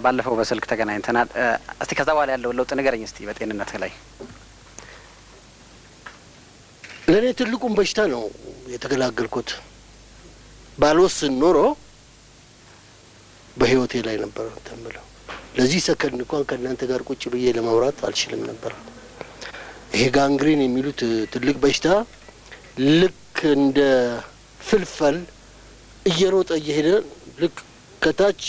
ባለፈው በስልክ ተገናኝተናል። እስቲ ከዛ በኋላ ያለው ለውጥ ንገረኝ እስቲ በጤንነት ላይ። ለኔ ትልቁን በሽታ ነው የተገላገልኩት። ባልወስን ኖሮ በህይወቴ ላይ ነበር ተምለው ለዚህ ሰከንድ እንኳን ከእናንተ ጋር ቁጭ ብዬ ለማውራት አልችልም ነበር። ይሄ ጋንግሪን የሚሉት ትልቅ በሽታ ልክ እንደ ፍልፈል እየሮጠ እየሄደ ልክ ከታች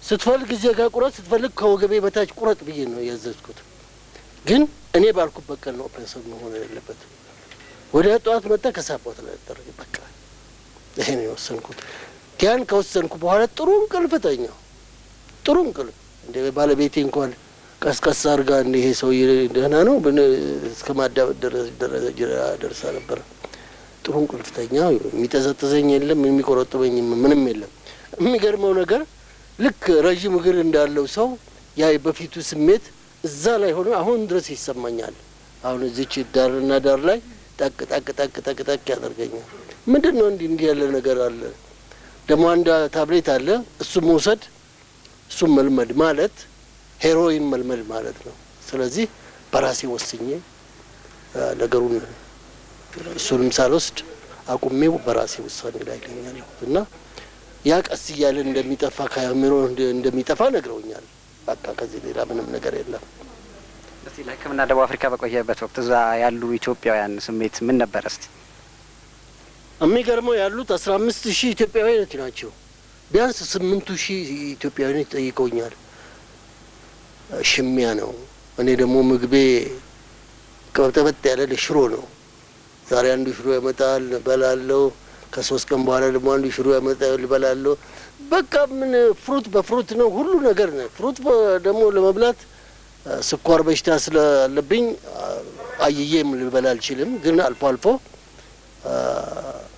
ስትፈልግ እዚያ ጋር ቁረጥ ስትፈልግ ከወገቤ በታች ቁረጥ ብዬ ነው ያዘዝኩት። ግን እኔ ባልኩበት ቀን ነው ኦፕሬሽን መሆን ያለበት። ወደ ጠዋት መጣ ከሳፖት ላይ ተደረገ። በቃ ይሄ ነው የወሰንኩት። ያን ከወሰንኩ በኋላ ጥሩ እንቅልፍ ተኛሁ። ጥሩ እንቅልፍ እንደ ባለቤቴ እንኳን ቀስቀስ አርጋ እንደ ይሄ ሰው ደህና ነው እስከማዳበድ ደረሳ ነበር። ጥሩ እንቅልፍ ተኛሁ። የሚጠዘጥዘኝ የለም የሚቆረጥበኝ ምንም የለም። የሚገርመው ነገር ልክ ረጅም እግር እንዳለው ሰው ያ በፊቱ ስሜት እዛ ላይ ሆኖ አሁን ድረስ ይሰማኛል። አሁን እዚች ዳርና ዳር ላይ ጠቅ ጠቅ ጠቅ ጠቅ ጠቅ ያደርገኛል። ምንድነው እንዲህ ያለ ነገር አለ? ደሞ አንድ ታብሌት አለ። እሱ መውሰድ እሱ መልመድ ማለት ሄሮይን መልመድ ማለት ነው። ስለዚህ በራሴ ወስኜ ነገሩን እሱንም ሳልወስድ አቁሜው በራሴ ውሳኔ ላይ ነኛለሁ እና ያ ቀስ እያለ እንደሚጠፋ ካሜሮ እንደሚጠፋ ነግረውኛል። በቃ ከዚህ ሌላ ምንም ነገር የለም። እስቲ ለሕክምና ደቡብ አፍሪካ በቆየበት ወቅት እዛ ያሉ ኢትዮጵያውያን ስሜት ምን ነበር? እስቲ የሚገርመው ያሉት 15000 ኢትዮጵያውያን ናቸው። ቢያንስ 8000 ኢትዮጵያውያን ጠይቀውኛል። ሽሚያ ነው። እኔ ደግሞ ምግቤ ቀበጠበጥ ያለ ሽሮ ነው። ዛሬ አንዱ ሽሮ ያመጣል በላለው፣ ከ3 ቀን በኋላ ደግሞ አንዱ ሽሮ ያመጣል በላለው። በቃ ምን ፍሩት በፍሩት ነው ሁሉ ነገር ነው። ፍሩት ደግሞ ለመብላት ስኳር በሽታ ስላለብኝ አይዬም ልበላ አልችልም። ግን አልፎ አልፎ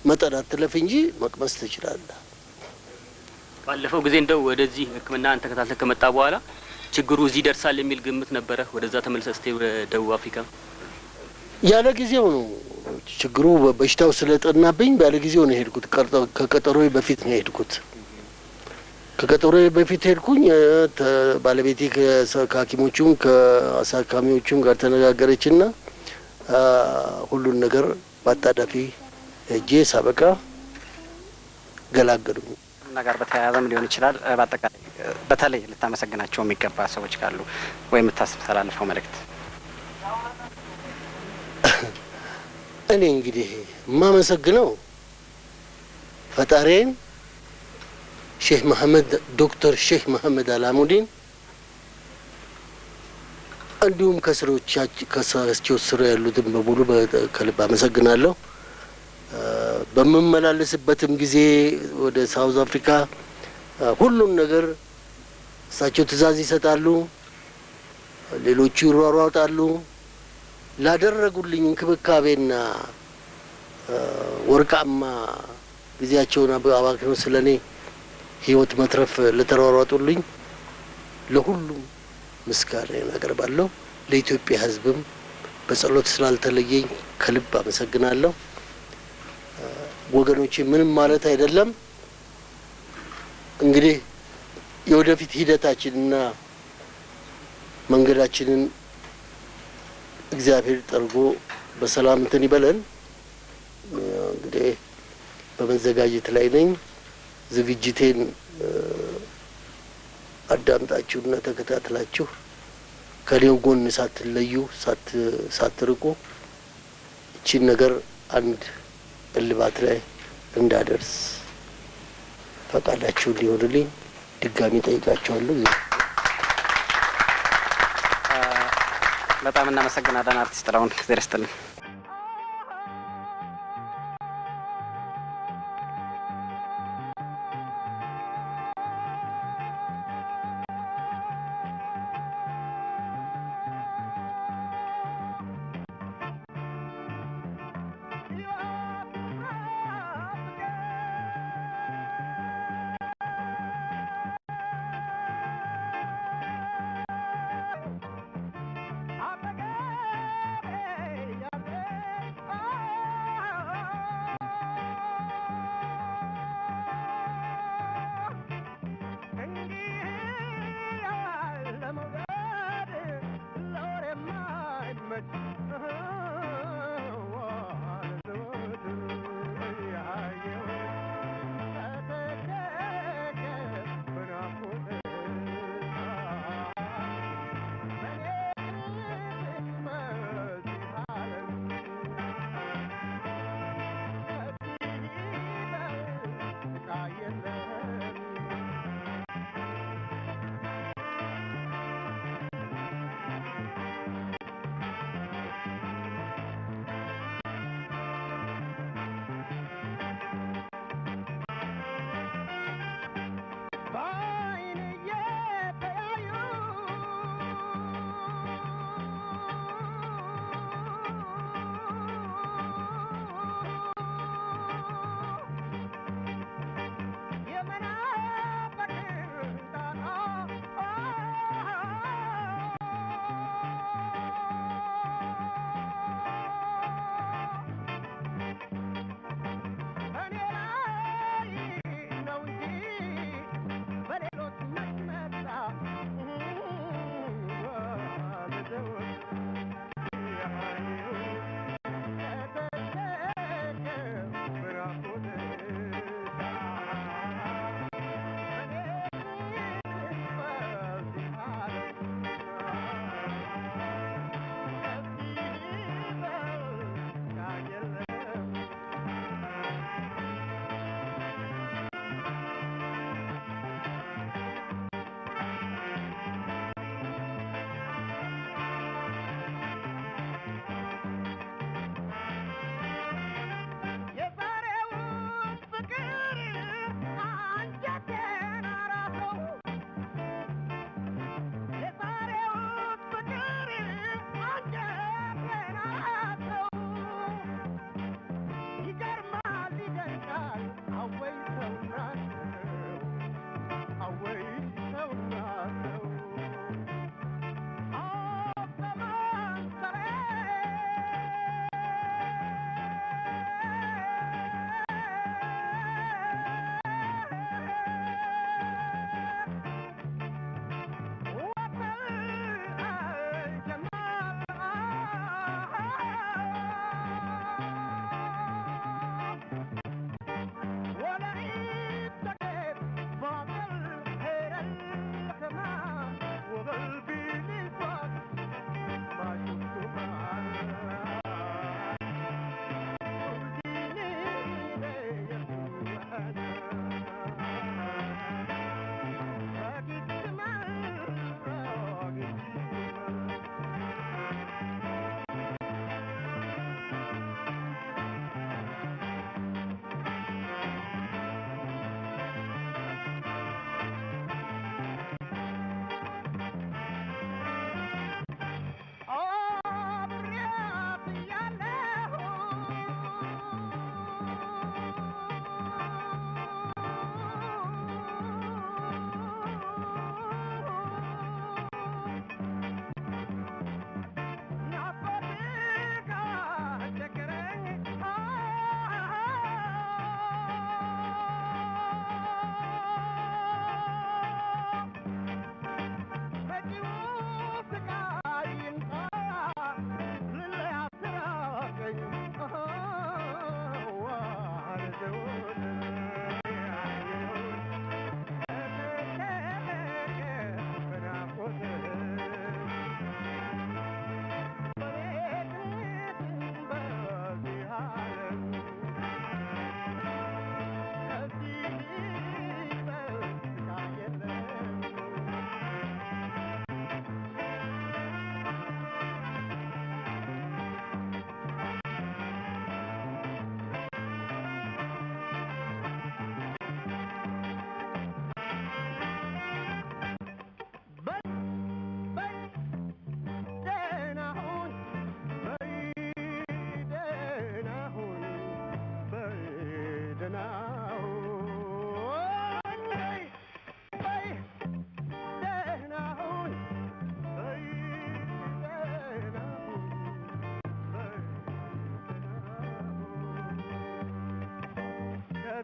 መጠን አትለፍ እንጂ መቅመስ ትችላለህ። ባለፈው ጊዜ እንደው ወደዚህ ሕክምና አንተ ከታተከ መጣ በኋላ ችግሩ እዚህ ደርሳል የሚል ግምት ነበረ? ወደዛ ተመልሰህ እስቲ ወደ ደቡብ አፍሪካ ያለ ጊዜው ነው ችግሩ በሽታው ስለጠናብኝ ያለ ጊዜው ነው ሄድኩት። ከቀጠሮዬ በፊት ነው ሄድኩት። ከቀጠሮዬ በፊት ሄድኩኝ። ባለቤቴ ከሐኪሞቹም ከአሳካሚዎቹም ጋር ተነጋገረችና ሁሉን ነገር ባጣዳፊ ሄጄ ሳበቃ ገላገሉኝ። እና ጋር በተያያዘም ሊሆን ይችላል። በአጠቃላይ በተለይ ልታመሰግናቸው የሚገባ ሰዎች ካሉ ወይ የምታስተላልፈው መልእክት? እኔ እንግዲህ የማመሰግነው ፈጣሪን ሼህ መሐመድ ዶክተር ሼህ መሐመድ አላሙዲን እንዲሁም ከስሮቻቸው ስር ያሉትን በሙሉ ከልብ አመሰግናለሁ። በመመላለስበትም ጊዜ ወደ ሳውዝ አፍሪካ ሁሉን ነገር እሳቸው ትእዛዝ ይሰጣሉ፣ ሌሎቹ ይሯሯጣሉ። ላደረጉልኝ እንክብካቤና ወርቃማ ጊዜያቸውን አባክነው ስለኔ ህይወት መትረፍ ለተሯሯጡልኝ ለሁሉም ምስጋናዬን አቀርባለሁ። ለኢትዮጵያ ህዝብም በጸሎት ስላልተለየኝ ከልብ አመሰግናለሁ። ወገኖቼ ምንም ማለት አይደለም። እንግዲህ የወደፊት ሂደታችንና መንገዳችንን እግዚአብሔር ጠርጎ በሰላም እንትን ይበለን። እንግዲህ በመዘጋጀት ላይ ነኝ። ዝግጅቴን አዳምጣችሁና ተከታትላችሁ ከኔው ጎን ሳትለዩ ሳትርቁ እቺን ነገር አንድ እልባት ላይ እንዳደርስ ፈቃዳችሁ እንዲሆንልኝ ድጋሚ ጠይቃችኋለሁ። በጣም እናመሰግናለን አርቲስት ጥላሁን እግዚአብሔር ይስጥልን።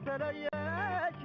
ተለየሽ